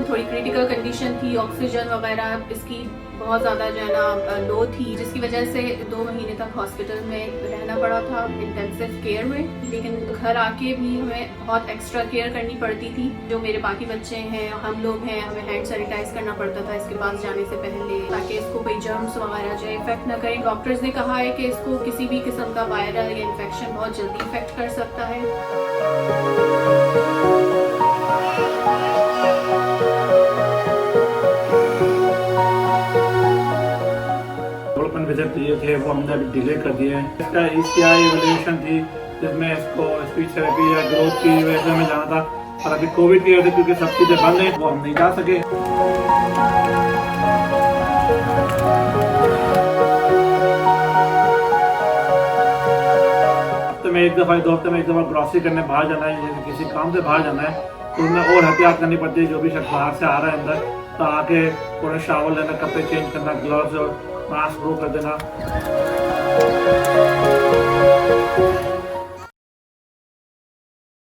थोड़ी critical condition थी, oxygen वगैरह इसकी बहुत ज़्यादा जो है ना लो थी, जिसकी वजह से 2 महीने तक हॉस्पिटल में रहना पड़ा था इंटेंसिव केयर में। लेकिन घर आके भी हमें बहुत एक्स्ट्रा केयर करनी पड़ती थी। जो मेरे बाकी बच्चे हैं, हम लोग हैं, हमें हैंड सैनिटाइज करना पड़ता था इसके पास जाने से पहले, ताकि इसको कोई जर्म्स वगैरह जो इफेक्ट ना करें। डॉक्टर्स ने कहा है कि इसको किसी भी किस्म का वायरल या इन्फेक्शन बहुत जल्दी इफेक्ट कर सकता है। विजिट दिए थे वो हमने अभी डिले कर दिए हैं। इसका ECI इवैल्यूएशन थी जिसमें इसको स्पीच थेरेपी या ग्रोथ की वजह से हमें जाना था, और अभी कोविड की वजह से क्योंकि सब चीज़ें बंद हैं वो हम नहीं जा सके। हफ्ते में एक दफ़ा 2 हफ्ते में एक दफ़ा ग्रॉसरी करने बाहर जाना है, जैसे किसी काम से बाहर जाना है तो उनमें और एहतियात करनी पड़ती है। जो भी शख्स बाहर से आ रहा है अंदर, तो आके थोड़ा शावर लेना, कपड़े चेंज करना, ग्लव्स और मास्क वो कर देना।